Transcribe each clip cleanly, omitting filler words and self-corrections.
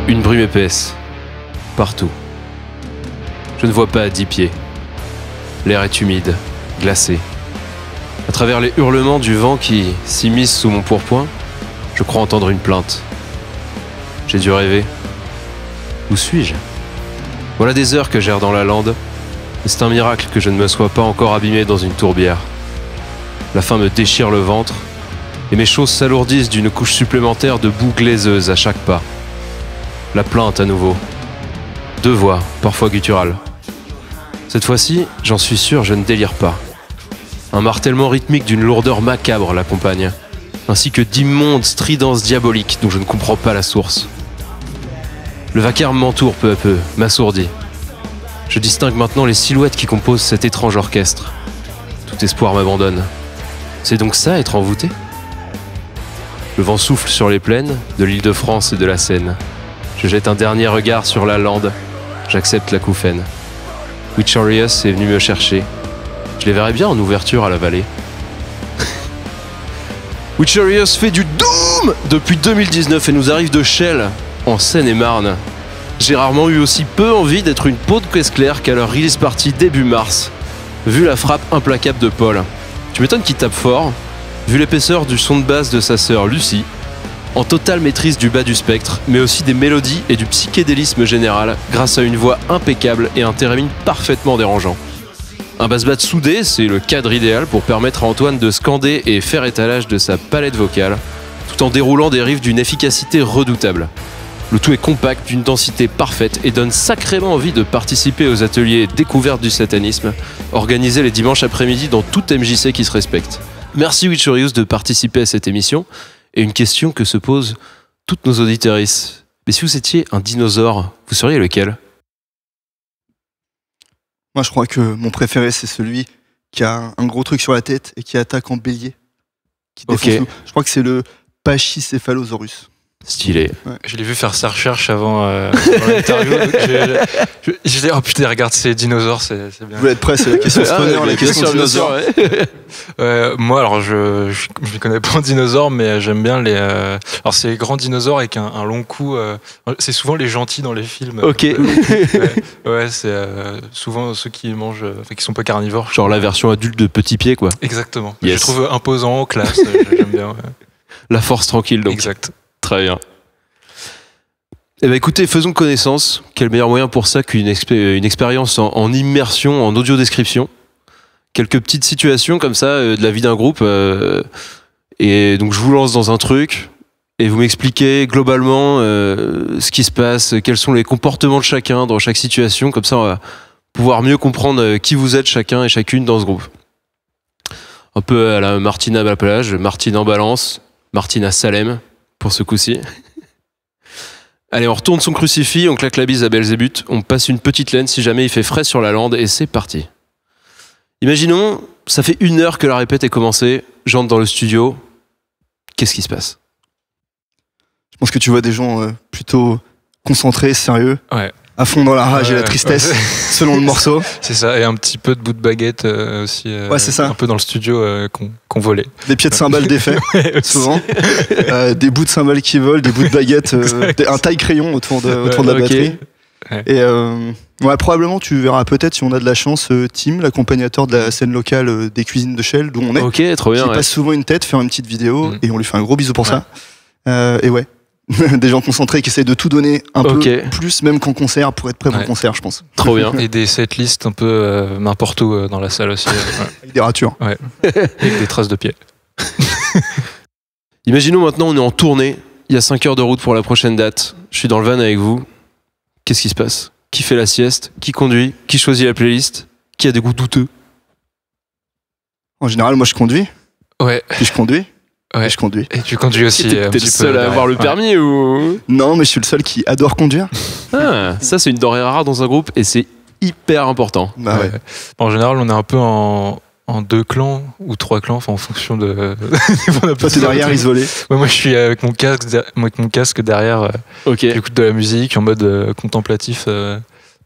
Une brume épaisse. Partout. Je ne vois pas à 10 pieds. L'air est humide, glacé. À travers les hurlements du vent qui s'immiscent sous mon pourpoint, je crois entendre une plainte. J'ai dû rêver. Où suis-je? Voilà des heures que j'erre dans la lande, et c'est un miracle que je ne me sois pas encore abîmé dans une tourbière. La faim me déchire le ventre, et mes choses s'alourdissent d'une couche supplémentaire de boue glaiseuse à chaque pas. La plainte à nouveau. 2 voix, parfois gutturales. Cette fois-ci, j'en suis sûr, je ne délire pas. Un martèlement rythmique d'une lourdeur macabre l'accompagne, ainsi que d'immondes stridences diaboliques dont je ne comprends pas la source. Le vacarme m'entoure peu à peu, m'assourdit. Je distingue maintenant les silhouettes qui composent cet étrange orchestre. Tout espoir m'abandonne. C'est donc ça, être envoûté? Le vent souffle sur les plaines de l'Île-de-France et de la Seine. Je jette un dernier regard sur la lande. J'accepte l'acouphène. Witcharius est venu me chercher. Je les verrais bien en ouverture à la vallée. Witcharius fait du Doom depuis 2019 et nous arrive de Chelles, en Seine-et-Marne. J'ai rarement eu aussi peu envie d'être une peau de caisse claire qu'à leur release party début mars, vu la frappe implacable de Paul. Tu m'étonnes qu'il tape fort, vu l'épaisseur du son de basse de sa sœur Lucie, en totale maîtrise du bas du spectre, mais aussi des mélodies et du psychédélisme général, grâce à une voix impeccable et un timing parfaitement dérangeant. Un bass-bat soudé, c'est le cadre idéal pour permettre à Antoine de scander et faire étalage de sa palette vocale, tout en déroulant des riffs d'une efficacité redoutable. Le tout est compact, d'une densité parfaite et donne sacrément envie de participer aux ateliers découvertes du satanisme, organisés les dimanches après-midi dans tout MJC qui se respecte. Merci Witcharius de participer à cette émission. Et une question que se posent toutes nos auditrices. Mais si vous étiez un dinosaure, vous seriez lequel? Moi, je crois que mon préféré, c'est celui qui a un gros truc sur la tête et qui attaque en bélier. Qui défonce tout. Je crois que c'est le Pachycephalosaurus. Stylé. Ouais. Je l'ai vu faire sa recherche avant l'interview. J'ai dit, oh putain, regarde ces dinosaures, c'est bien. Vous voulez être prêt, c'est la question stoner, la question dinosaure. Moi, alors, je ne connais pas en dinosaure, mais j'aime bien les. Alors, c'est les grands dinosaures avec un long cou. C'est souvent les gentils dans les films. Ok. Ouais, c'est souvent ceux qui mangent, qui sont pas carnivores. Genre la version adulte de Petit Pied, quoi. Exactement. Yes. Je trouve imposant, classe, j'aime bien. Ouais. La force tranquille, donc. Exact. Très bien. Eh ben écoutez, faisons connaissance. Quel meilleur moyen pour ça qu'une expérience en immersion, en audio-description. Quelques petites situations comme ça de la vie d'un groupe. Et donc je vous lance dans un truc et vous m'expliquez globalement ce qui se passe, quels sont les comportements de chacun dans chaque situation. Comme ça, on va pouvoir mieux comprendre qui vous êtes chacun et chacune dans ce groupe. Un peu à la Martine à la plage, Martine en balance, Martine à Salem. Pour ce coup-ci. Allez, on retourne son crucifix, on claque la bise à Belzébuth, on passe une petite laine si jamais il fait frais sur la lande et c'est parti. Imaginons, ça fait 1 heure que la répète est commencée, j'entre dans le studio, qu'est-ce qui se passe? Je pense que tu vois des gens plutôt concentrés, sérieux, ouais. À fond dans la rage et la tristesse, selon le morceau. C'est ça, et un petit peu de bout de baguette aussi, ouais, c'est ça. Un peu dans le studio qu'on volait. Des pieds de cymbales défaits, ouais, souvent. Des bouts de cymbales qui volent, des bouts de baguette, un taille-crayon autour de la batterie. Ouais. Et ouais, probablement, tu verras peut-être, si on a de la chance, Tim, l'accompagnateur de la scène locale des cuisines de Chelles, d'où on est. Ok, trop bien. Qui passe souvent une tête, faire une petite vidéo, et on lui fait un gros bisou pour ça. Et ouais. Des gens concentrés qui essaient de tout donner un peu plus, même qu'en concert, pour être prêt pour le concert, je pense. Trop bien. Et des setlists un peu n'importe où dans la salle aussi. Avec des ratures. Ouais. Avec des traces de pieds. Imaginons maintenant, on est en tournée, il y a 5 heures de route pour la prochaine date, je suis dans le van avec vous, qu'est-ce qui se passe? Qui fait la sieste? Qui conduit? Qui choisit la playlist? Qui a des goûts douteux? En général, moi je conduis. Ouais. Puis je conduis. Ouais. Je conduis. Et tu conduis aussi. T'es le seul à avoir le permis ou? Non, mais je suis le seul qui adore conduire. Ah, ça c'est une denrée rare dans un groupe et c'est hyper important. Bah ouais. En général, on est un peu en 2 clans ou 3 clans, enfin en fonction de. Toi, t'es derrière isolé. Ouais, moi, je suis avec mon casque derrière. J'écoute de la musique en mode contemplatif,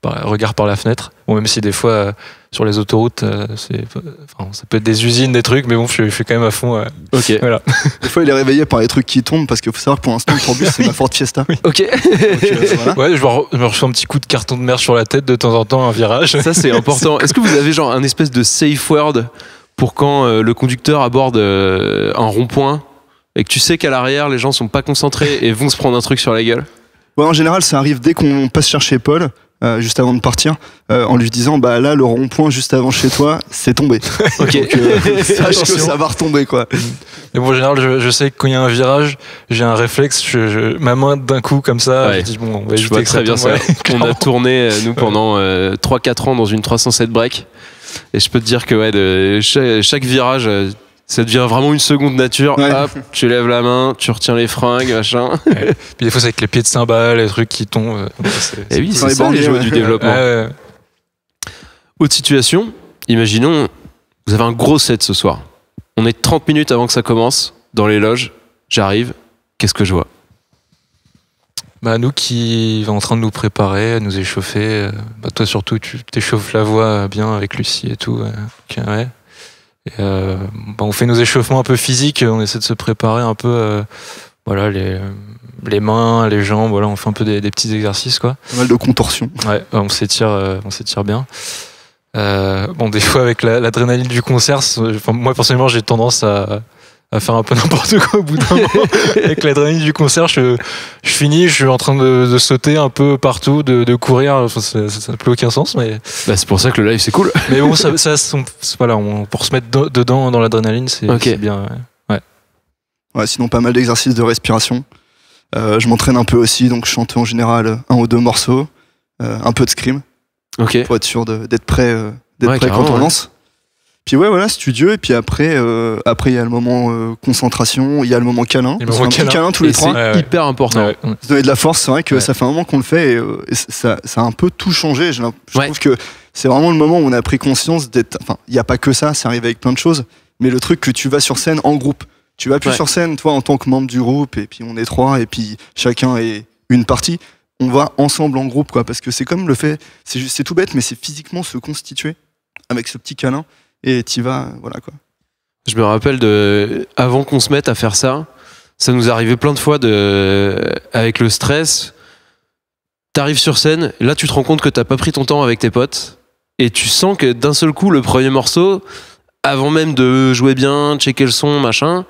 regard par la fenêtre. Bon, même si des fois, sur les autoroutes, ça peut être des usines, des trucs, mais bon, je fais quand même à fond. Ok. Voilà. Des fois, il est réveillé par les trucs qui tombent parce qu'il faut savoir que pour l'instant, le tourbus, c'est ma Ford Fiesta. Ok. Donc, voilà. Ouais, je me reçois un petit coup de carton de mer sur la tête de temps en temps, un virage. Ça, c'est important. Est-ce que vous avez genre un espèce de safe word pour quand le conducteur aborde un rond-point et que tu sais qu'à l'arrière, les gens sont pas concentrés et vont se prendre un truc sur la gueule? Ouais, en général, ça arrive dès qu'on passe chercher Paul, juste avant de partir, en lui disant bah là, le rond-point juste avant chez toi, c'est tombé. Ok. Donc, sache que ça va retomber, quoi. Mais bon, en général, je sais que quand il y a un virage, j'ai un réflexe, ma main d'un coup comme ça, Ouais. je dis bon, on va Je éviter vois que très bien ça. tombe. Ouais, On a tourné, nous, pendant 3-4 ans dans une 307 break. Et je peux te dire que chaque virage, ça devient vraiment une seconde nature. Ouais. Hop, tu lèves la main, tu retiens les fringues, machin. Ouais. Puis des fois, c'est avec les pieds de cymbales, les trucs qui tombent. Et oui, Dans c'est les ça les banlieues, joies ouais. du développement. Ouais. Autre situation, imaginons, vous avez un gros set ce soir. On est 30 minutes avant que ça commence, dans les loges, j'arrive, qu'est-ce que je vois? Bah, nous qui en train de nous préparer, à nous échauffer, toi surtout, tu t'échauffes la voix bien avec Lucie et tout. Ouais. Et, on fait nos échauffements un peu physiques, on essaie de se préparer un peu, voilà, les mains, les jambes, voilà, on fait un peu des petits exercices, quoi. Pas mal de contorsions. Ouais, on s'étire bien. Des fois avec l'adrénaline du concert, moi personnellement j'ai tendance à faire un peu n'importe quoi au bout d'un moment. Avec l'adrénaline du concert, je finis, je suis en train de sauter un peu partout, de courir, ça n'a plus aucun sens, mais C'est pour ça que le live c'est cool. mais bon, voilà, pour se mettre dedans dans l'adrénaline, c'est bien. Ouais, sinon, pas mal d'exercices de respiration. Je m'entraîne un peu aussi, donc je chante en général 1 ou 2 morceaux, un peu de scream, Ok. pour être sûr d'être prêt, Ouais, quand carrément, on ouais. lance. Puis voilà, studio, et puis après, il y a le moment concentration, il y a le moment câlin. Et le On se fait moment un petit câlin. câlin tous les Et trois. c'est hyper important. Ouais. Se donner de la force, c'est vrai que Ouais. ça fait un moment qu'on le fait, et ça a un peu tout changé. Je Ouais. trouve que c'est vraiment le moment où on a pris conscience d'être. Enfin, il n'y a pas que ça, c'est arrivé avec plein de choses, mais le truc que tu vas sur scène en groupe. Tu vas plus Ouais. sur scène, toi, en tant que membre du groupe, et puis on est 3, et puis chacun est une partie. On va ensemble en groupe, quoi, parce que c'est comme le fait, c'est tout bête, mais c'est physiquement se constituer avec ce petit câlin, et t'y vas, voilà, quoi. Je me rappelle avant qu'on se mette à faire ça, ça nous arrivait plein de fois avec le stress. T'arrives sur scène, là tu te rends compte que t'as pas pris ton temps avec tes potes, et tu sens que d'un seul coup, le premier morceau, avant même de jouer bien, checker le son, machin,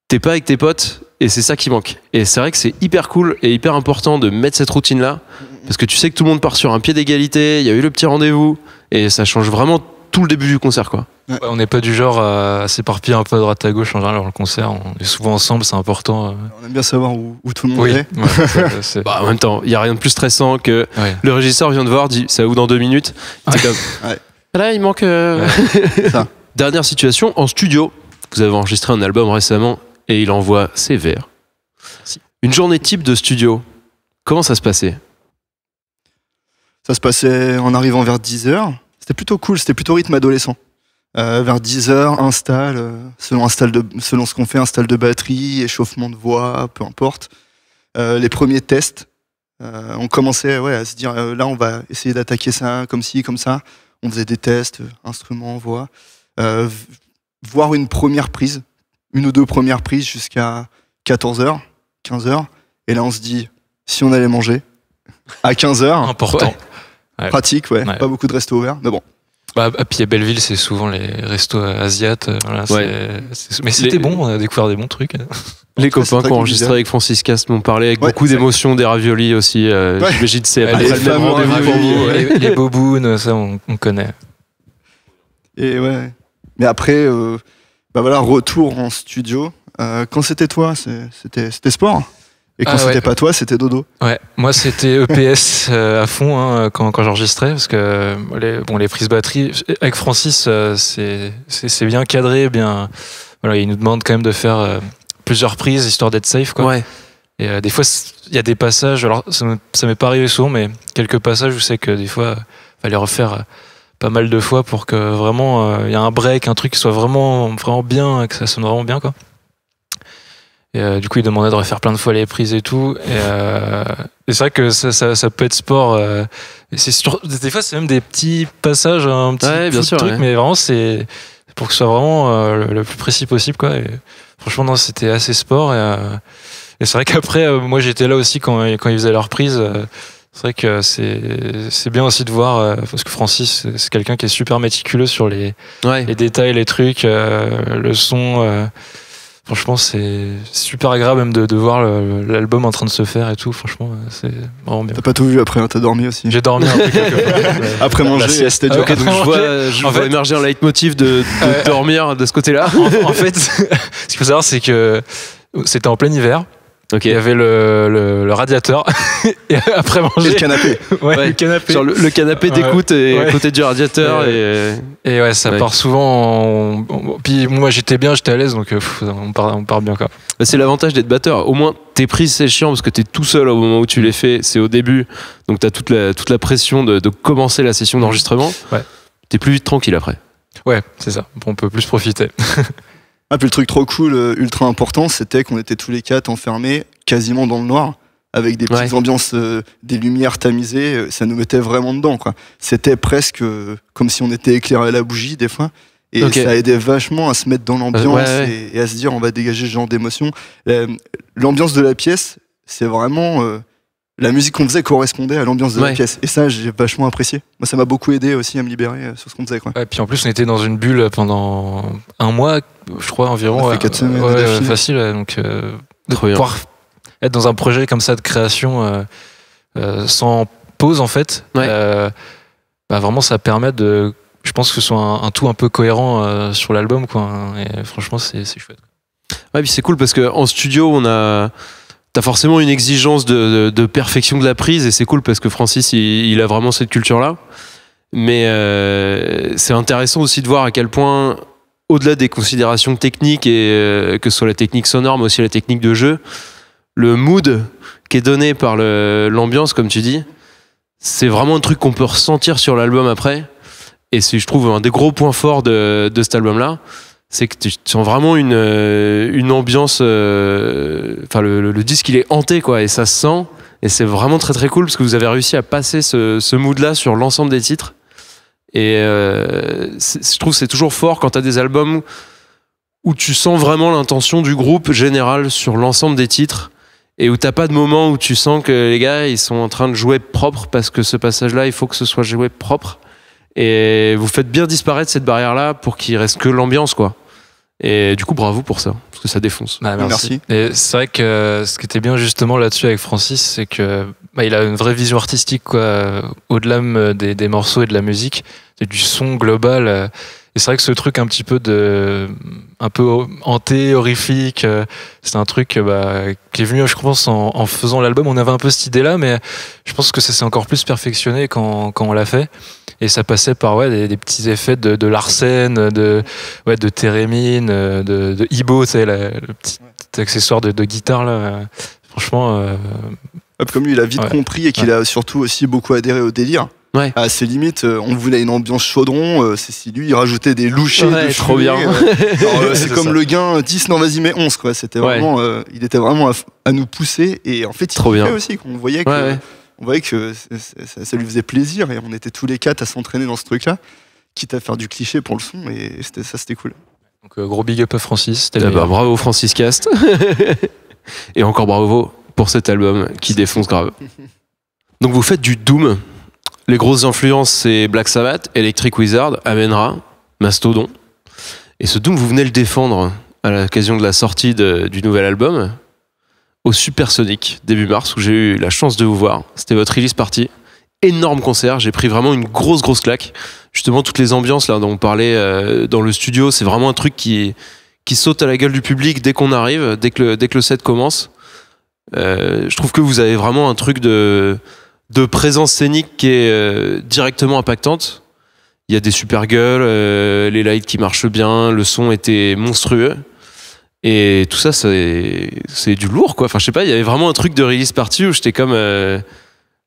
t'es pas avec tes potes, et c'est ça qui manque. Et c'est vrai que c'est hyper cool et hyper important de mettre cette routine-là, parce que tu sais que tout le monde part sur un pied d'égalité, il y a eu le petit rendez-vous, et ça change vraiment tout le début du concert, quoi. Ouais, on n'est pas du genre à s'éparpiller un peu à droite à gauche en général dans le concert. On est souvent ensemble, c'est important. On aime bien savoir où tout le monde Oui. est. C'est- En même temps, il y a rien de plus stressant que ouais. le régisseur vient de voir, dit c'est où dans 2 minutes. C'est comme Ouais. là il manque. Ça. Dernière situation en studio. Vous avez enregistré un album récemment et il envoie ses vers. Une journée type de studio. Comment ça se passait? Ça se passait en arrivant vers 10h. C'était plutôt cool, c'était plutôt rythme adolescent. Vers 10h, install, selon ce qu'on fait, install de batterie, échauffement de voix, peu importe. Les premiers tests, on commençait à se dire, là on va essayer d'attaquer ça comme ci, comme ça. On faisait des tests, instruments, voix. Voir une première prise, 1 ou 2 premières prises jusqu'à 14h, 15h. Et là on se dit, si on allait manger, à 15h, Important. Ouais. pratique, Ouais. pas beaucoup de restos ouverts, mais bon. Puis à Belleville, c'est souvent les restos asiates. Voilà, Ouais. Mais c'était bon, on a découvert des bons trucs. Les tout cas, c'est copains très qui ont enregistré convivial. avec Francis Cast m'ont parlé avec Ouais, beaucoup d'émotions, des raviolis aussi. J'imagine que c'est Ouais, pas les le même fameux rendez-vous pour raviolis, vous. Ouais. les bobounes, ça on connaît. Et ouais. Mais après, retour en studio. Quand c'était toi, c'était sport. Et quand c'était pas toi, c'était dodo. Ouais, moi c'était EPS à fond hein, quand j'enregistrais parce que les prises batterie avec Francis c'est bien cadré, bien voilà, il nous demande quand même de faire plusieurs prises histoire d'être safe quoi. Ouais. Et des fois il y a des passages, alors ça m'est pas arrivé souvent mais quelques passages où c'est que des fois fallait refaire pas mal de fois pour que vraiment il y a un break, un truc qui soit vraiment bien, que ça sonne vraiment bien quoi. Et du coup, il demandait de refaire plein de fois les prises et tout. Et c'est vrai que ça peut être sport. Des fois, c'est même des petits passages, un petit bien sûr, truc, mais vraiment, c'est pour que ce soit vraiment le plus précis possible, quoi. Et franchement, non, c'était assez sport. Et c'est vrai qu'après, moi, j'étais là aussi quand ils faisaient leur prise. C'est vrai que c'est bien aussi de voir, parce que Francis, c'est quelqu'un qui est super méticuleux sur les détails, les trucs, le son. Franchement, c'est super agréable même de voir l'album en train de se faire et tout. Franchement, c'est vraiment bien. T'as pas tout vu après, hein, t'as dormi aussi. J'ai dormi un peu quelquefois. Après manger, c'était dur. Ok, donc je vois émerger un leitmotiv de dormir de ce côté-là. En fait, ce qu'il faut savoir, c'est que c'était en plein hiver. Okay. Il y avait le radiateur et après manger. Et le canapé. Le canapé. Genre le canapé d'écoute et à côté du radiateur. Et ouais, ça part souvent. Puis moi, j'étais à l'aise, donc on part bien, quoi. Bah, c'est l'avantage d'être batteur. Au moins, tes prises, c'est chiant parce que t'es tout seul au moment où tu les fais. C'est au début. Donc t'as toute la pression de commencer la session d'enregistrement. Ouais. T'es plus vite tranquille après. Ouais, c'est ça. On peut plus profiter. Ah, puis le truc trop cool, ultra important, c'était qu'on était tous les quatre enfermés quasiment dans le noir, avec des petites ambiances, des lumières tamisées, ça nous mettait vraiment dedans, quoi. C'était presque comme si on était éclairé à la bougie des fois, et ça aidait vachement à se mettre dans l'ambiance et à se dire on va dégager ce genre d'émotion. L'ambiance de la pièce, c'est vraiment... la musique qu'on faisait correspondait à l'ambiance de la pièce. Et ça, j'ai vachement apprécié. Moi, ça m'a beaucoup aidé aussi à me libérer sur ce qu'on faisait, quoi. Et puis en plus, on était dans une bulle pendant un mois, je crois, environ. On a fait 4 semaines facile. Donc, de pouvoir être dans un projet comme ça de création sans pause, en fait, vraiment, ça permet de... Je pense que ce soit un tout un peu cohérent sur l'album, quoi. Et franchement, c'est chouette. Ouais, puis c'est cool parce qu'en studio, t'as forcément une exigence de perfection de la prise et c'est cool parce que Francis il a vraiment cette culture là, mais c'est intéressant aussi de voir à quel point au-delà des considérations techniques et que ce soit la technique sonore mais aussi la technique de jeu, le mood qui est donné par l'ambiance comme tu dis, c'est vraiment un truc qu'on peut ressentir sur l'album après et c'est je trouve un des gros points forts de cet album là. C'est que tu sens vraiment une ambiance. Enfin, le disque il est hanté quoi, et ça se sent. Et c'est vraiment très très cool parce que vous avez réussi à passer ce mood-là sur l'ensemble des titres. Et je trouve que c'est toujours fort quand t'as des albums où tu sens vraiment l'intention du groupe général sur l'ensemble des titres et où t'as pas de moment où tu sens que les gars ils sont en train de jouer propre parce que ce passage-là il faut que ce soit joué propre. Et vous faites bien disparaître cette barrière-là pour qu'il reste que l'ambiance, quoi. Et du coup, bravo pour ça, parce que ça défonce. Merci. Et c'est vrai que ce qui était bien justement là-dessus avec Francis, c'est que il a une vraie vision artistique, quoi, au-delà des morceaux et de la musique, c'est du son global. Et c'est vrai que ce truc un peu hanté, horrifique, c'est un truc qui est venu, je pense, en faisant l'album. On avait un peu cette idée-là, mais je pense que ça s'est encore plus perfectionné quand on l'a fait. Et ça passait par des petits effets de Larsen, de Theremin, de Ibo, tu sais, le petit accessoire de guitare là. Franchement. Comme lui, il a vite compris et qu'il a surtout aussi beaucoup adhéré au délire. Ouais. À ses limites, on voulait une ambiance chaudron. C'est si lui, il rajoutait des louchés de trop bien. C'est comme ça. Le gain 10, non vas-y, mais 11, quoi. C'était vraiment, il était vraiment à nous pousser. Et en fait, il kiffait aussi. On voyait que. On voyait que ça lui faisait plaisir et on était tous les quatre à s'entraîner dans ce truc-là, quitte à faire du cliché pour le son et c'était cool. Donc gros big up à Francis. Bravo Francis Cast. Et encore bravo pour cet album qui défonce grave. Donc vous faites du Doom. Les grosses influences c'est Black Sabbath, Electric Wizard, Amenra, Mastodon. Et ce Doom vous venez le défendre à l'occasion de la sortie du nouvel album. Au Supersonic, début mars, où j'ai eu la chance de vous voir. C'était votre release party. Énorme concert, j'ai pris vraiment une grosse claque. Justement, toutes les ambiances là dont on parlait dans le studio, c'est vraiment un truc qui saute à la gueule du public dès qu'on arrive, dès que le set commence. Je trouve que vous avez vraiment un truc de présence scénique qui est directement impactante. Il y a des super gueules, les lights qui marchent bien, le son était monstrueux. Et tout ça, c'est du lourd, quoi. Enfin, je sais pas, il y avait vraiment un truc de release party où j'étais comme... là,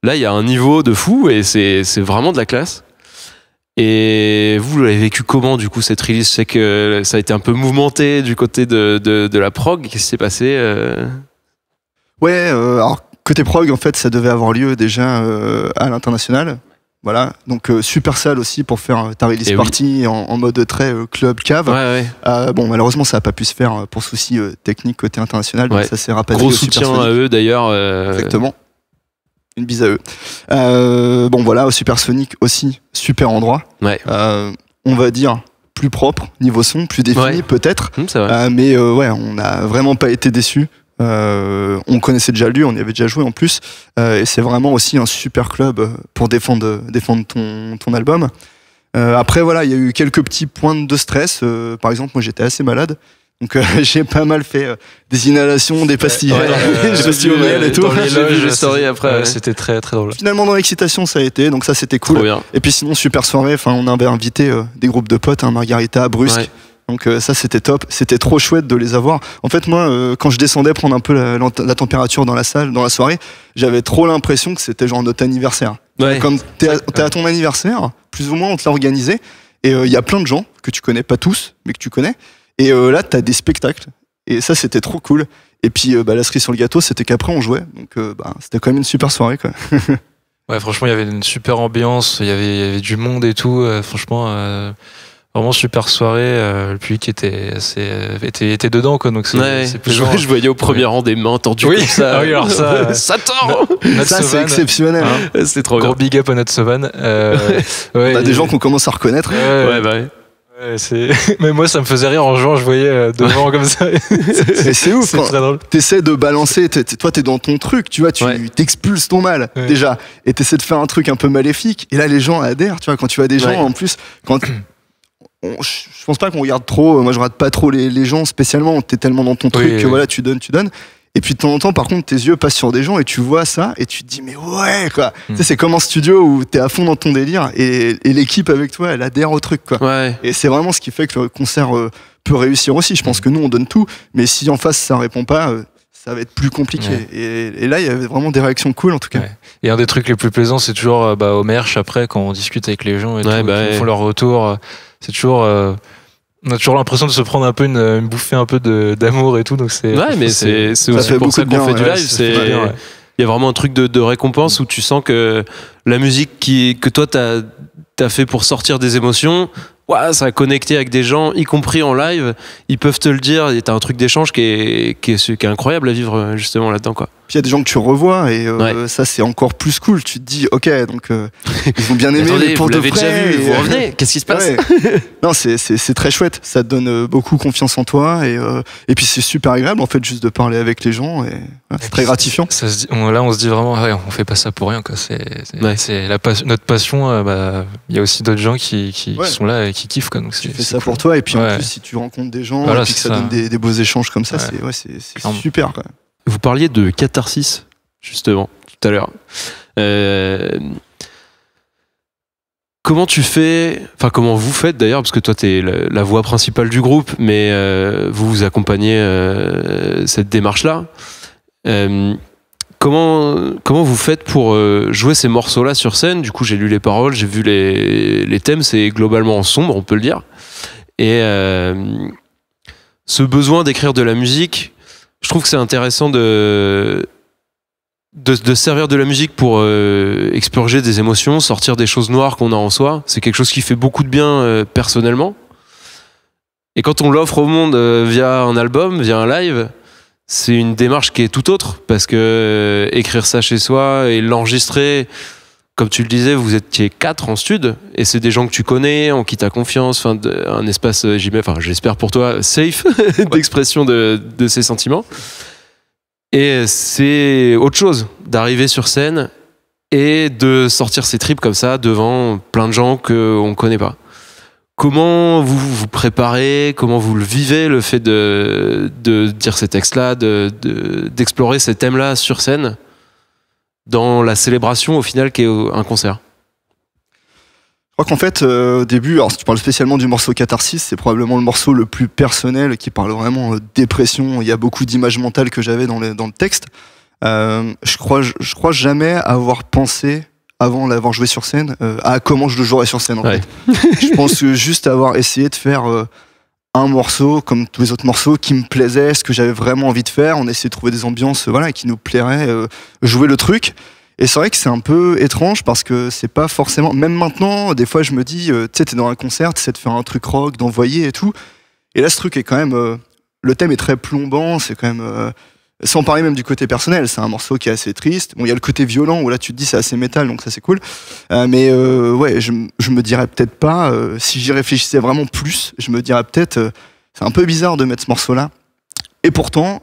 il y a un niveau de fou et c'est vraiment de la classe. Et vous l'avez vécu comment du coup cette release? Je sais que ça a été un peu mouvementé du côté de la prog. Qu'est-ce qui s'est passé Ouais, alors côté prog, en fait, ça devait avoir lieu déjà à l'international. Voilà, donc super salle aussi pour faire ta release party en mode très club cave. Ouais. Bon, malheureusement, ça n'a pas pu se faire pour soucis techniques côté international, donc ça s'est rapatrié. Gros soutien à eux d'ailleurs. Exactement. Une bise à eux. Bon, voilà, au Supersonic aussi, super endroit. Ouais. On va dire plus propre niveau son, plus défini peut-être. C'est vrai. Mais ouais, on n'a vraiment pas été déçus. On connaissait déjà lui, on y avait déjà joué en plus, et c'est vraiment aussi un super club pour défendre ton album. Après voilà, il y a eu quelques petits points de stress. Par exemple, moi j'étais assez malade, donc j'ai pas mal fait des inhalations, des pastilles, je me suis au miel et tout. J'ai vu les stories après. C'était très très drôle. Finalement dans l'excitation ça a été, donc ça c'était cool. Trop bien. Et puis sinon super soirée. Enfin on avait invité des groupes de potes, Margarita, Brusque. Ouais. Donc ça c'était top, c'était trop chouette de les avoir. En fait moi quand je descendais prendre un peu la température dans la salle, dans la soirée, j'avais trop l'impression que c'était genre notre anniversaire. Ouais. Comme t'es à ton anniversaire, plus ou moins on te l'a organisé, et il y a plein de gens que tu connais, pas tous, mais que tu connais, et là t'as des spectacles, et ça c'était trop cool. Et puis la cerise sur le gâteau c'était qu'après on jouait, donc c'était quand même une super soirée quoi. Ouais franchement il y avait une super ambiance, il y avait du monde et tout, franchement... Vraiment super soirée, le public était dedans quoi, donc c'est plaisant. Je voyais au premier rang des mains tendues comme ça. Ah oui, alors ça tord. Ça c'est exceptionnel. Hein. C'est trop gros big up à notre Sovan. On a des gens qu'on commence à reconnaître. Mais moi ça me faisait rire en jouant, je voyais devant comme ça. Mais c'est ouf quand t'essaies de balancer, toi t'es dans ton truc, tu vois, tu t'expulses ton mal déjà, et t'essaies de faire un truc un peu maléfique, et là les gens adhèrent, tu vois, quand tu vois des gens en plus, je pense pas qu'on regarde trop, moi je regarde pas trop les gens spécialement, t'es tellement dans ton truc que voilà, tu donnes. Et puis de temps en temps, par contre, tes yeux passent sur des gens et tu vois ça et tu te dis mais ouais quoi. Tu sais, c'est comme en studio où t'es à fond dans ton délire et l'équipe avec toi, elle adhère au truc quoi. Ouais. Et c'est vraiment ce qui fait que le concert peut réussir aussi. Je pense que nous on donne tout, mais si en face ça répond pas, ça va être plus compliqué. Ouais. Et là, il y avait vraiment des réactions cool en tout cas. Ouais. Et un des trucs les plus plaisants, c'est toujours au merch après quand on discute avec les gens et qui font leur retour. C'est toujours on a toujours l'impression de se prendre un peu une bouffée un peu d'amour et tout, donc c'est mais c'est aussi pour ça qu'on fait du live. Il y a vraiment un truc de récompense où tu sens que la musique que toi t'as fait pour sortir des émotions, ça a connecté avec des gens, y compris en live, ils peuvent te le dire, et t'as un truc d'échange qui est incroyable à vivre justement là-dedans quoi. Puis il y a des gens que tu revois et ça c'est encore plus cool. Tu te dis ok, donc ils ont bien aimé. Attendez, pour vous l'avez déjà vu, vous revenez. Qu'est-ce qui se passe? Non, c'est très chouette. Ça te donne beaucoup confiance en toi et puis c'est super agréable en fait juste de parler avec les gens et c'est très gratifiant. Là on se dit vraiment on fait pas ça pour rien quoi. C'est notre passion. Il y a aussi d'autres gens qui sont là et qui kiffent quoi. Donc tu fais ça pour toi et puis en plus si tu rencontres des gens et puis que ça donne des beaux échanges comme ça, c'est super quoi. Vous parliez de catharsis, justement, tout à l'heure. Comment vous faites d'ailleurs, parce que toi t'es la voix principale du groupe, mais vous accompagnez cette démarche-là. Comment vous faites pour jouer ces morceaux-là sur scène? Du coup, j'ai lu les paroles, j'ai vu les thèmes, c'est globalement sombre, on peut le dire. Et ce besoin d'écrire de la musique, je trouve que c'est intéressant de servir de la musique pour expurger des émotions, sortir des choses noires qu'on a en soi. C'est quelque chose qui fait beaucoup de bien personnellement. Et quand on l'offre au monde via un album, via un live, c'est une démarche qui est tout autre, parce que écrire ça chez soi et l'enregistrer, comme tu le disais, vous étiez 4 en stud, et c'est des gens que tu connais, en qui t'as confiance, un espace, j'espère pour toi, safe d'expression de ces sentiments. Et c'est autre chose d'arriver sur scène et de sortir ses tripes comme ça devant plein de gens qu'on ne connaît pas. Comment vous vous préparez, comment vous le vivez, le fait de dire ces textes-là, d'explorer ces thèmes-là sur scène dans la célébration au final qui est un concert? Je crois qu'en fait au début, alors si tu parles spécialement du morceau Catharsis, c'est probablement le morceau le plus personnel qui parle vraiment dépression. Il y a beaucoup d'images mentales que j'avais dans le texte. Je crois jamais avoir pensé avant l'avoir joué sur scène, à comment je le jouerais sur scène en Ouais. fait. Je pense que juste avoir essayé de faire un morceau comme tous les autres morceaux qui me plaisait, ce que j'avais vraiment envie de faire, on essayait de trouver des ambiances voilà, qui nous plairaient, jouer le truc. Et c'est vrai que c'est un peu étrange parce que c'est pas forcément, même maintenant, des fois je me dis, tu sais, t'es dans un concert, t'essaies de faire un truc rock, d'envoyer et tout, et là ce truc est quand même, le thème est très plombant, c'est quand même, sans parler même du côté personnel, c'est un morceau qui est assez triste. Bon, il y a le côté violent où là tu te dis c'est assez métal, donc ça c'est cool. Mais ouais, je me dirais peut-être pas, si j'y réfléchissais vraiment plus, je me dirais peut-être, c'est un peu bizarre de mettre ce morceau-là. Et pourtant,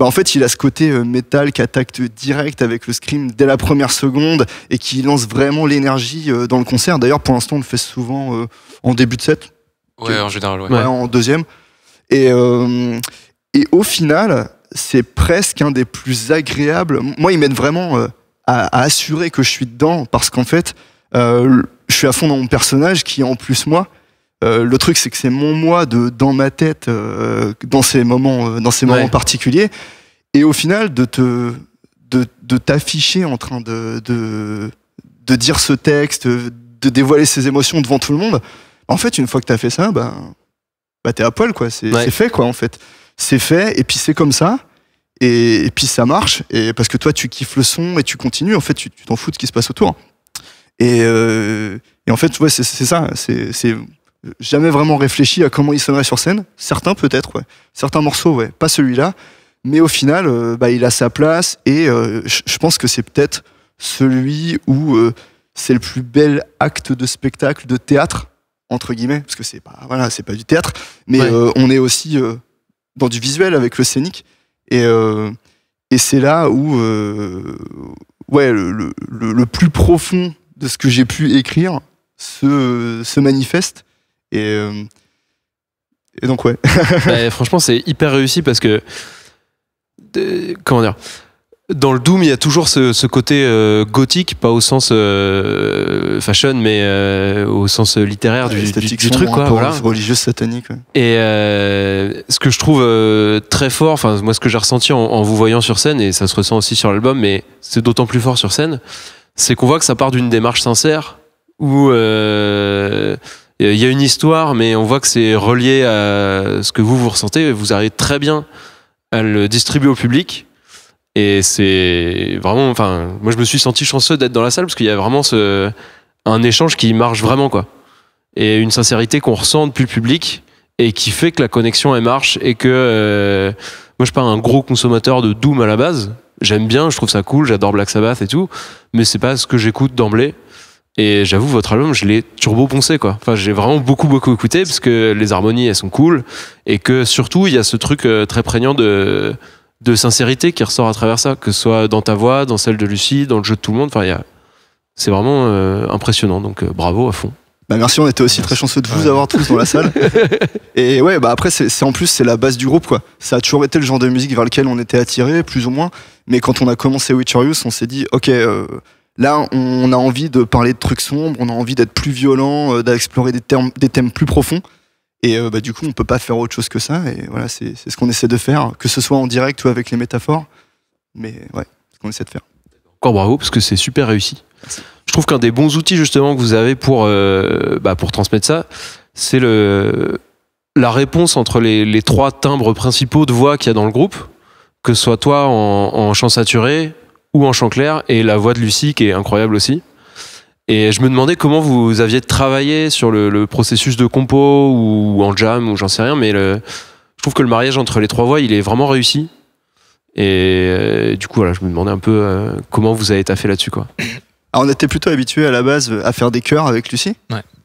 en fait, il a ce côté métal qui attaque direct avec le scream dès la première seconde et qui lance vraiment l'énergie dans le concert. D'ailleurs, pour l'instant, on le fait souvent en début de set. Ouais, en général, ouais. Ouais, en deuxième. Et au final, c'est presque un des plus agréables. Moi, ils m'aident vraiment à assurer que je suis dedans parce qu'en fait, je suis à fond dans mon personnage qui est en plus moi. Le truc, c'est que c'est mon moi dans ma tête dans ces moments particuliers. Et au final, de t'afficher en train de dire ce texte, de dévoiler ses émotions devant tout le monde. En fait, une fois que t'as fait ça, t'es à poil, quoi. C'est fait, quoi, en fait. C'est fait, et puis c'est comme ça. Et puis ça marche. Et parce que toi, tu kiffes le son et tu continues. En fait, tu t'en fous de ce qui se passe autour. Et en fait, ouais, c'est ça. C'est jamais vraiment réfléchi à comment il sonnerait sur scène. Certains peut-être, ouais. Certains morceaux, ouais. Pas celui-là. Mais au final, il a sa place et je pense que c'est peut-être celui où c'est le plus bel acte de spectacle, de théâtre, entre guillemets, parce que c'est pas du théâtre, mais on est aussi dans du visuel avec le scénique. Et c'est là où le plus profond de ce que j'ai pu écrire se manifeste. Et donc ouais. Franchement, c'est hyper réussi parce que comment dire, dans le doom il y a toujours ce côté gothique, pas au sens fashion mais au sens littéraire du truc, quoi, voilà. Religieuse, satanique, ouais. Et ce que je trouve très fort, enfin moi ce que j'ai ressenti en vous voyant sur scène, et ça se ressent aussi sur l'album, mais c'est d'autant plus fort sur scène, c'est qu'on voit que ça part d'une démarche sincère où il y a une histoire, mais on voit que c'est relié à ce que vous ressentez. Vous arrivez très bien à le distribuer au public. Et c'est vraiment... Enfin, moi, je me suis senti chanceux d'être dans la salle parce qu'il y a vraiment un échange qui marche vraiment, quoi. Et une sincérité qu'on ressent depuis le public et qui fait que la connexion, elle marche et que... moi, je suis pas un gros consommateur de Doom à la base. J'aime bien, je trouve ça cool, j'adore Black Sabbath et tout. Mais c'est pas ce que j'écoute d'emblée. Et j'avoue, votre album, je l'ai turbo poncé, quoi. Enfin, j'ai vraiment beaucoup écouté parce que les harmonies, elles sont cool. Et que surtout, il y a ce truc très prégnant de sincérité qui ressort à travers ça, que ce soit dans ta voix, dans celle de Lucie, dans le jeu de tout le monde. Enfin, c'est vraiment impressionnant. Donc, bravo à fond. Merci, on était aussi très chanceux de vous avoir tous dans la salle. Et ouais, après, en plus, c'est la base du groupe, quoi. Ça a toujours été le genre de musique vers lequel on était attiré, plus ou moins. Mais quand on a commencé Witcherius, on s'est dit, ok, là, on a envie de parler de trucs sombres, on a envie d'être plus violent, d'explorer des thèmes plus profonds. Et du coup, on peut pas faire autre chose que ça. Et voilà, c'est ce qu'on essaie de faire, que ce soit en direct ou avec les métaphores. Mais ouais, c'est ce qu'on essaie de faire. Encore bravo, parce que c'est super réussi. Merci. Je trouve qu'un des bons outils justement que vous avez pour transmettre ça, c'est la réponse entre les trois timbres principaux de voix qu'il y a dans le groupe, que ce soit toi en chant saturé ou en chant clair, et la voix de Lucie qui est incroyable aussi. Et je me demandais comment vous aviez travaillé sur le processus de compo ou en jam ou j'en sais rien, mais je trouve que le mariage entre les trois voix, il est vraiment réussi. Et du coup, voilà, je me demandais un peu comment vous avez taffé là-dessus, quoi. Alors, on était plutôt habitués à la base à faire des chœurs avec Lucie,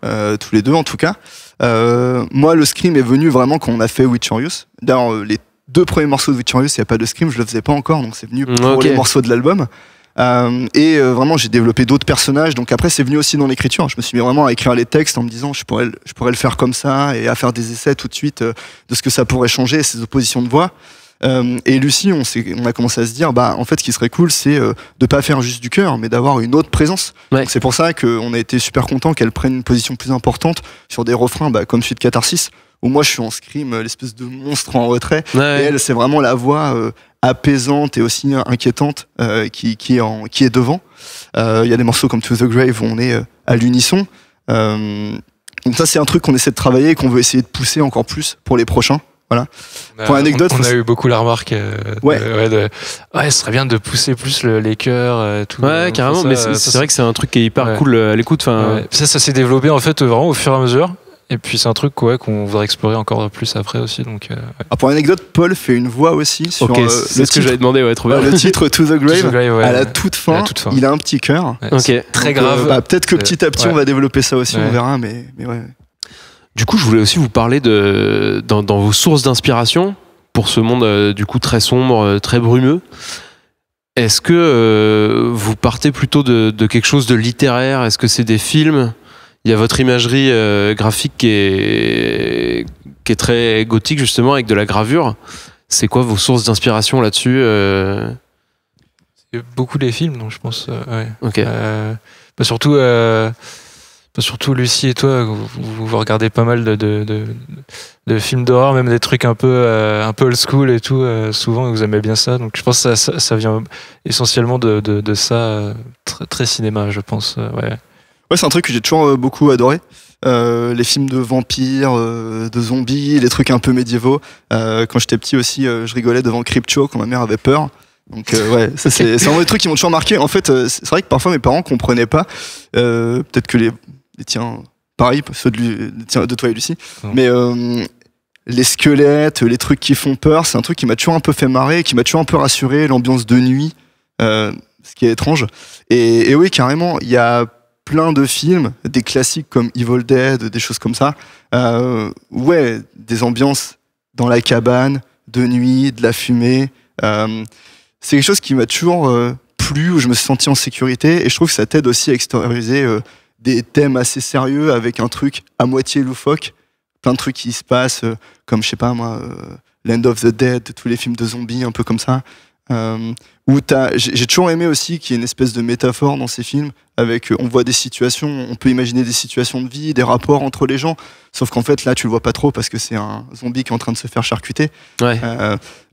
tous les deux en tout cas. Moi, le scream est venu vraiment quand on a fait Witcherius. D'ailleurs, les 2 premiers morceaux de Witcherius, il n'y a pas de scream, je le faisais pas encore, donc c'est venu pour les morceaux de l'album. Vraiment, j'ai développé d'autres personnages, donc après, c'est venu aussi dans l'écriture. Je me suis mis vraiment à écrire les textes en me disant, je pourrais le faire comme ça, et à faire des essais tout de suite de ce que ça pourrait changer, ces oppositions de voix. Et Lucie, on a commencé à se dire, en fait, ce qui serait cool, c'est de pas faire juste du chœur, mais d'avoir une autre présence. Donc, c'est pour ça qu'on a été super content qu'elle prenne une position plus importante sur des refrains comme celui de Catharsis, où moi je suis en scream, l'espèce de monstre en retrait, et elle, c'est vraiment la voix apaisante et aussi inquiétante qui est devant. Il y a des morceaux comme To the Grave où on est à l'unisson. Donc ça, c'est un truc qu'on essaie de travailler et qu'on veut essayer de pousser encore plus pour les prochains. Voilà. Pour anecdote, on a eu beaucoup la remarque ce serait bien de pousser plus les chœurs tout. Ouais, carrément, mais c'est vrai que c'est un truc qui est hyper cool à l'écoute. Ça s'est développé en fait vraiment au fur et à mesure. Et puis c'est un truc qu'on voudrait explorer encore plus après aussi. Donc, pour anecdote, Paul fait une voix aussi sur c'est ce que j'avais demandé, trop bien. Le titre To the Grave, à la toute fin, il a un petit chœur. Très grave. Peut-être que petit à petit on va développer ça aussi, on verra, mais ouais. Du coup, je voulais aussi vous parler dans vos sources d'inspiration pour ce monde du coup très sombre, très brumeux. Est-ce que vous partez plutôt de quelque chose de littéraire? Est-ce que c'est des films? Il y a votre imagerie graphique qui est très gothique justement, avec de la gravure. C'est quoi vos sources d'inspiration là-dessus? C'est beaucoup les films, donc je pense. Ok. Surtout Lucie et toi, vous regardez pas mal de films d'horreur, même des trucs un peu old school et tout. Souvent, vous aimez bien ça. Donc, je pense que ça vient essentiellement de ça, très, très cinéma, je pense. Ouais, c'est un truc que j'ai toujours beaucoup adoré. Les films de vampires, de zombies, les trucs un peu médiévaux. Quand j'étais petit aussi, je rigolais devant Crypto quand ma mère avait peur. Donc ça c'est vraiment des trucs qui m'ont toujours marqué. En fait, c'est vrai que parfois mes parents comprenaient pas. Peut-être que les tiens, pareil, ceux de toi et Lucie. Mais les squelettes, les trucs qui font peur, c'est un truc qui m'a toujours un peu fait marrer, qui m'a toujours un peu rassuré. L'ambiance de nuit, ce qui est étrange. Et oui, carrément, il y a plein de films, des classiques comme Evil Dead, des choses comme ça. Des ambiances dans la cabane, de nuit, de la fumée. C'est quelque chose qui m'a toujours plu, où je me suis senti en sécurité, et je trouve que ça t'aide aussi à extérioriser des thèmes assez sérieux avec un truc à moitié loufoque, plein de trucs qui se passent, comme je sais pas moi, Land of the Dead, tous les films de zombies, un peu comme ça. Où j'ai toujours aimé aussi qu'il y ait une espèce de métaphore dans ces films, avec on voit des situations, on peut imaginer des situations de vie, des rapports entre les gens, sauf qu'en fait là tu le vois pas trop parce que c'est un zombie qui est en train de se faire charcuter.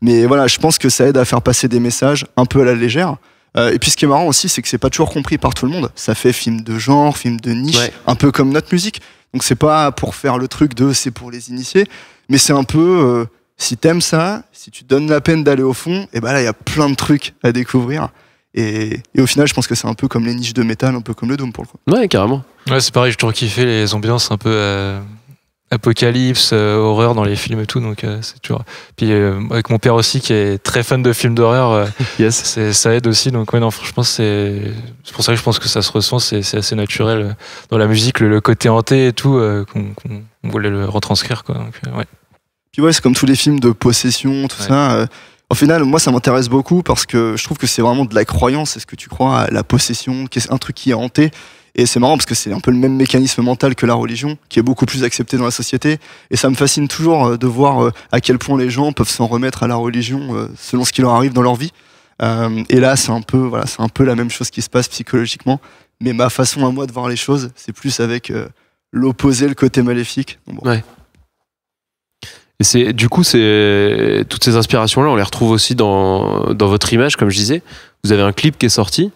Mais voilà, je pense que ça aide à faire passer des messages un peu à la légère. Et puis ce qui est marrant aussi, c'est que c'est pas toujours compris par tout le monde. Ça fait film de genre, film de niche, un peu comme notre musique. Donc c'est pas pour faire le truc de c'est pour les initiés, mais c'est un peu si t'aimes ça, si tu te donnes la peine d'aller au fond, et ben là il y a plein de trucs à découvrir. Et au final, je pense que c'est un peu comme les niches de métal, un peu comme le Doom pour le coup. Ouais, carrément. Ouais, c'est pareil, j'ai toujours kiffé les ambiances un peu apocalypse, horreur dans les films et tout, donc c'est toujours. Puis avec mon père aussi qui est très fan de films d'horreur, ça aide aussi. Donc ouais, non, franchement c'est pour ça que je pense que ça se ressent, c'est assez naturel dans la musique, le côté hanté et tout qu'on voulait le retranscrire quoi. Donc, ouais. Puis ouais, c'est comme tous les films de possession, tout ça. Au final, moi, ça m'intéresse beaucoup parce que je trouve que c'est vraiment de la croyance. Est-ce que tu crois à la possession, qui est un truc qui est hanté? Et c'est marrant parce que c'est un peu le même mécanisme mental que la religion, qui est beaucoup plus accepté dans la société. Et ça me fascine toujours de voir à quel point les gens peuvent s'en remettre à la religion selon ce qui leur arrive dans leur vie. Et là, c'est un peu la même chose qui se passe psychologiquement. Mais ma façon à moi de voir les choses, c'est plus avec l'opposé, le côté maléfique. Donc, bon. Ouais. Et toutes ces inspirations-là, on les retrouve aussi dans votre image, comme je disais. Vous avez un clip qui est sorti,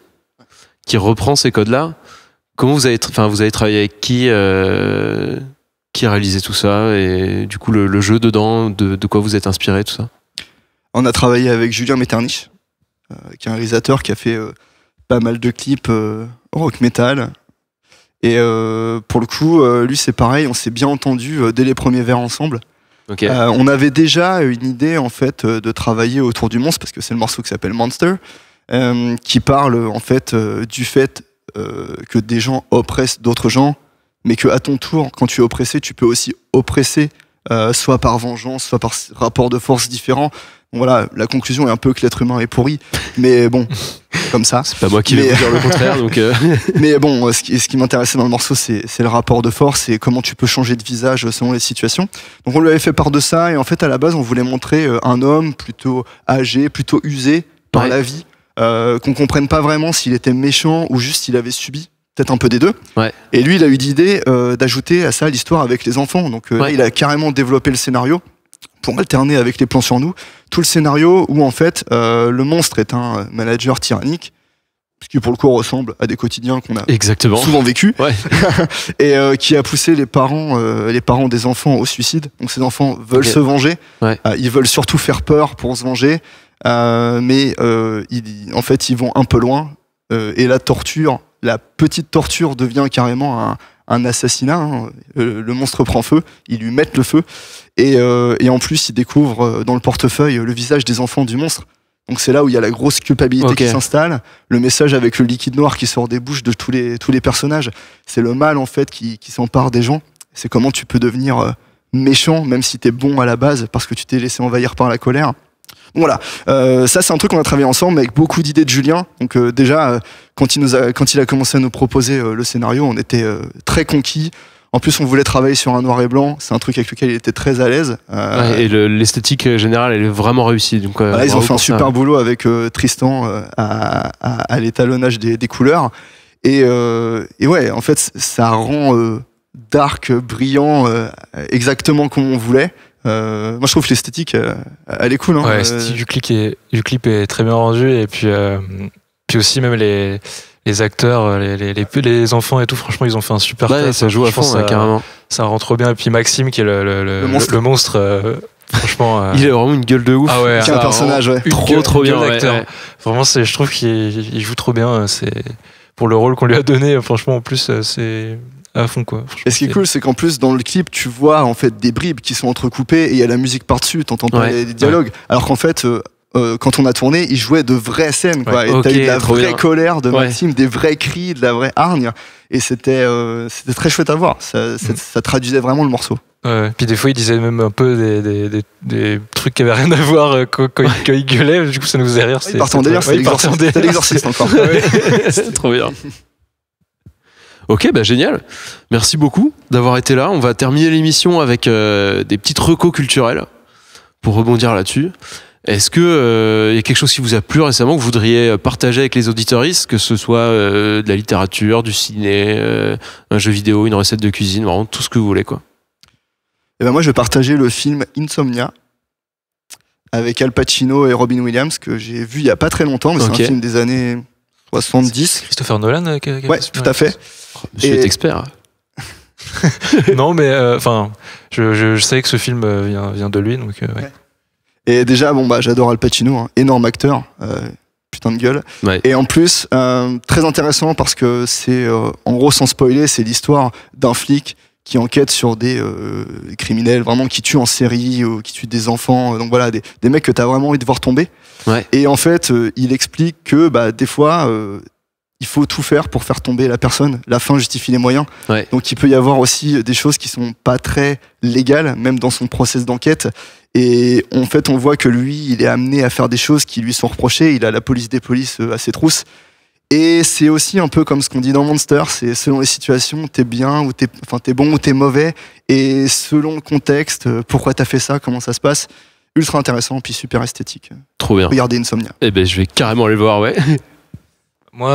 qui reprend ces codes-là. Comment vous avez travaillé avec qui a réalisé tout ça, et du coup le jeu dedans, de quoi vous êtes inspiré, tout ça? On a travaillé avec Julien Metternich, qui est un réalisateur qui a fait pas mal de clips rock metal. Et pour le coup, lui c'est pareil, on s'est bien entendu dès les premiers vers ensemble. Okay. On avait déjà une idée en fait de travailler autour du monstre parce que c'est le morceau qui s'appelle Monster, qui parle en fait du fait que des gens oppressent d'autres gens, mais que à ton tour, quand tu es oppressé, tu peux aussi oppresser, soit par vengeance, soit par rapport de force différents. Bon, voilà, la conclusion est un peu que l'être humain est pourri, mais bon, comme ça. C'est pas moi qui vais vous dire le contraire, donc. Mais bon, ce qui m'intéressait dans le morceau, c'est le rapport de force et comment tu peux changer de visage selon les situations. Donc on lui avait fait part de ça, et en fait à la base on voulait montrer un homme plutôt âgé, plutôt usé par la vie, qu'on comprenne pas vraiment s'il était méchant ou juste s'il avait subi. Peut-être un peu des deux. Ouais. Et lui, il a eu l'idée d'ajouter à ça l'histoire avec les enfants. Donc là, il a carrément développé le scénario pour alterner avec les plans sur nous, tout le scénario où en fait le monstre est un manager tyrannique, ce qui pour le coup ressemble à des quotidiens qu'on a Exactement. souvent vécu, Ouais. et qui a poussé les parents des enfants au suicide. Donc ces enfants veulent Ok. se venger, Ouais. ils veulent surtout faire peur pour se venger, mais en fait ils vont un peu loin, et la petite torture devient carrément un assassinat. Hein. Le monstre prend feu, ils lui mettent le feu, et en plus ils découvrent dans le portefeuille le visage des enfants du monstre. Donc c'est là où il y a la grosse culpabilité Ok. qui s'installe, le message avec le liquide noir qui sort des bouches de tous les personnages. C'est le mal en fait qui s'empare des gens. C'est comment tu peux devenir méchant même si t'es bon à la base parce que tu t'es laissé envahir par la colère. Donc voilà, ça c'est un truc qu'on a travaillé ensemble avec beaucoup d'idées de Julien. Donc déjà quand il a commencé à nous proposer le scénario, on était très conquis. En plus, on voulait travailler sur un noir et blanc. C'est un truc avec lequel il était très à l'aise. Ouais, et l'esthétique générale, elle est vraiment réussie. Donc, Voilà, ils ont bravo fait un pour ça. super boulot avec Tristan à l'étalonnage des couleurs. Et ouais, en fait, ça rend dark, brillant, exactement comme on voulait. Moi, je trouve que l'esthétique, elle est cool. Hein. Ouais, l'esthétique du clip est très bien rendu. Et puis aussi, même les acteurs, les enfants et tout, franchement, ils ont fait un super Ouais, taf. ça joue à Je pense fond, ouais, carrément. Ça rend trop bien. Et puis Maxime, qui est le monstre. franchement. Il a vraiment une gueule de ouf. Ah ouais, Qui est un personnage, ouais. Trop bien, ouais, d'acteur. ouais. Vraiment, je trouve qu'il joue trop bien. C'est pour le rôle qu'on lui a donné. Franchement, en plus, c'est à fond quoi. Et ce qui est cool, c'est qu'en plus dans le clip, tu vois en fait des bribes qui sont entrecoupées et il y a la musique par-dessus. T'entends pas les dialogues. Alors qu'en fait. Quand on a tourné, il jouait de vraies scènes, quoi. Ouais. Et t'as eu de la trop vraie bien. colère de Maxime, des vrais cris, de la vraie hargne. Et c'était très chouette à voir. Ça traduisait vraiment le morceau. Ouais. Puis des fois, il disait même un peu des trucs qui avaient rien à voir quand il gueulait. Du coup, ça nous faisait rire. Il partait en délire, c'était l'exorciste encore. C'était trop bien. Ok, bah génial. Merci beaucoup d'avoir été là. On va terminer l'émission avec des petites recos culturelles pour rebondir là-dessus. Est-ce que y a quelque chose qui vous a plu récemment que vous voudriez partager avec les auditeuristes, que ce soit de la littérature, du ciné, un jeu vidéo, une recette de cuisine, vraiment tout ce que vous voulez, quoi. Et ben moi, je vais partager le film Insomnia avec Al Pacino et Robin Williams que j'ai vu il y a pas très longtemps, mais c'est un film des années 70. Christopher Nolan qui a Ouais, tout à fait. Monsieur est expert. Non, mais enfin, je sais que ce film vient de lui, donc. Ouais. Et déjà, bon bah j'adore Al Pacino, hein, énorme acteur, putain de gueule. Ouais. Et en plus, très intéressant parce que c'est, en gros sans spoiler, c'est l'histoire d'un flic qui enquête sur des criminels vraiment qui tuent en série ou qui tuent des enfants. Donc voilà, des mecs que t'as vraiment envie de voir tomber. Ouais. Et en fait, il explique que bah des fois, il faut tout faire pour faire tomber la personne. La fin justifie les moyens. Ouais. Donc il peut y avoir aussi des choses qui sont pas très légales, même dans son process d'enquête. Et en fait, on voit que lui, il est amené à faire des choses qui lui sont reprochées. Il a la police des polices à ses trousses. Et c'est aussi un peu comme ce qu'on dit dans Monster, c'est selon les situations, t'es bien ou t'es bon ou t'es mauvais. Et selon le contexte, pourquoi t'as fait ça, comment ça se passe. Ultra intéressant, puis super esthétique. Trop bien. Regardez Insomnia. Eh ben, je vais carrément aller le voir, ouais. Moi,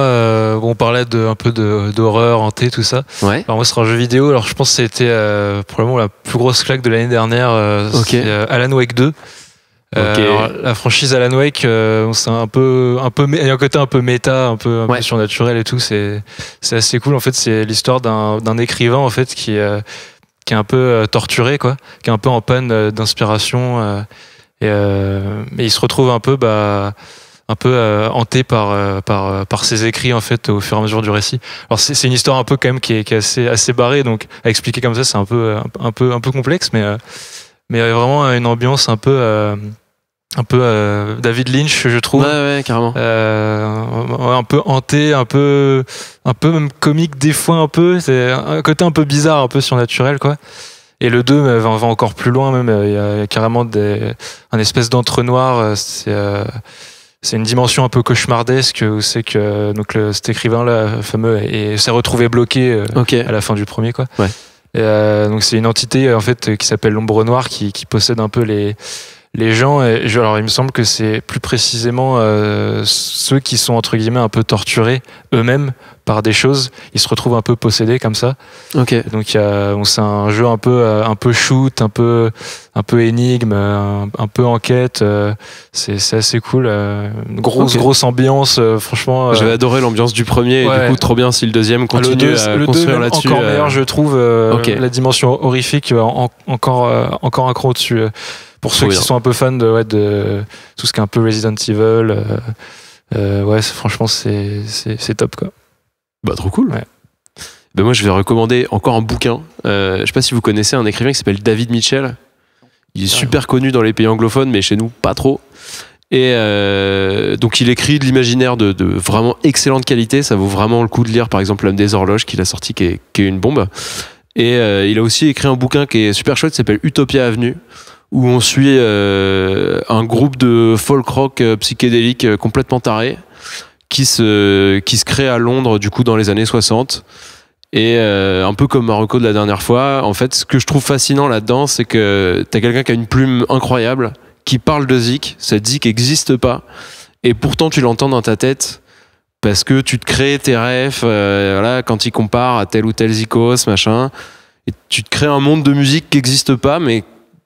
on parlait un peu d'horreur, hanté, tout ça. Ouais. Alors moi, c'est un jeu vidéo. Alors je pense que c'était probablement la plus grosse claque de l'année dernière. C'est Alan Wake 2. Alors, la franchise Alan Wake, c'est un peu, il y a un côté un peu méta, un peu surnaturel et tout. C'est assez cool. En fait, c'est l'histoire d'un écrivain en fait qui est un peu torturé, quoi, qui est un peu en panne d'inspiration, mais il se retrouve un peu hanté par ses écrits en fait au fur et à mesure du récit. Alors c'est une histoire un peu quand même qui est assez barrée, donc à expliquer comme ça c'est un peu complexe, mais vraiment une ambiance un peu David Lynch, je trouve. Ouais, carrément. Un peu hanté, un peu même comique des fois un peu. C'est un côté un peu bizarre, un peu surnaturel, quoi. Et le 2 va encore plus loin même. Il y a carrément un espèce d'entre-noir. C'est une dimension un peu cauchemardesque où c'est que donc cet écrivain là fameux s'est retrouvé bloqué à la fin du premier, quoi. Ouais. Et, donc c'est une entité en fait qui s'appelle l'Ombre Noire qui possède un peu les gens. Alors il me semble que c'est plus précisément ceux qui sont entre guillemets un peu torturés eux-mêmes par des choses, il se retrouve un peu possédé comme ça. Ok. Et donc c'est un jeu un peu shoot, un peu énigme, un peu enquête. C'est assez cool. Grosse ambiance, franchement. J'avais adoré l'ambiance du premier, et du coup trop bien si le deuxième continue à construire là-dessus. Encore meilleur, je trouve. La dimension horrifique encore un cran dessus. Pour ceux qui sont un peu fans de tout ce qui est un peu Resident Evil, franchement c'est top quoi. Bah trop cool. Ouais. Ben moi je vais recommander encore un bouquin. Je sais pas si vous connaissez un écrivain qui s'appelle David Mitchell. Il est super connu dans les pays anglophones, mais chez nous pas trop. Et donc il écrit de l'imaginaire de vraiment excellente qualité. Ça vaut vraiment le coup de lire par exemple L'Homme des horloges qu'il a sorti, qui est une bombe. Et il a aussi écrit un bouquin qui est super chouette, qui s'appelle Utopia Avenue, où on suit un groupe de folk rock psychédélique complètement taré qui se crée à Londres du coup dans les années 60. Et un peu comme Marocco de la dernière fois, en fait ce que je trouve fascinant là-dedans, c'est que t'as quelqu'un qui a une plume incroyable, qui parle de zik. Cette zik n'existe pas, et pourtant tu l'entends dans ta tête parce que tu te crées tes rêves, voilà, quand il compare à tel ou tel zikos machin, et tu te crées un monde de musique qui n'existe pas mais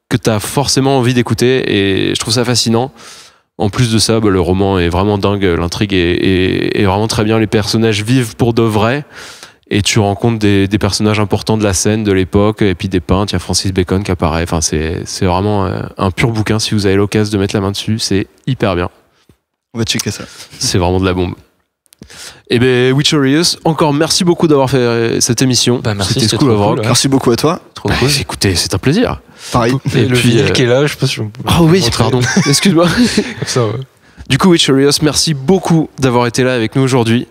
que tu as forcément envie d'écouter, et je trouve ça fascinant. En plus de ça, le roman est vraiment dingue, l'intrigue est vraiment très bien, les personnages vivent pour de vrai, et tu rencontres des personnages importants de la scène de l'époque, et puis des peintres, il y a Francis Bacon qui apparaît, enfin c'est vraiment un pur bouquin. Si vous avez l'occasion de mettre la main dessus, c'est hyper bien. On va checker ça. C'est vraiment de la bombe. Et ben Witcherius, encore merci beaucoup d'avoir fait cette émission. Merci, c'était cool, cool, ouais. Merci beaucoup à toi. Trop cool. Écoutez, c'est un plaisir. Pareil. Et le vinyle qui est là, je sais pas si Ah oui, pardon, excuse-moi. Comme ça, ouais. Du coup, Witcherius, merci beaucoup d'avoir été là avec nous aujourd'hui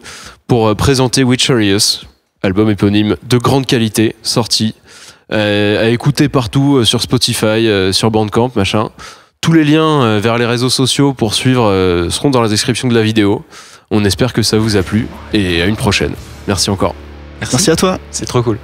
pour présenter Witcherius, album éponyme de grande qualité, sorti, à écouter partout sur Spotify, sur Bandcamp, machin. Tous les liens vers les réseaux sociaux pour suivre seront dans la description de la vidéo. On espère que ça vous a plu, et à une prochaine. Merci encore. Merci à toi. C'est trop cool.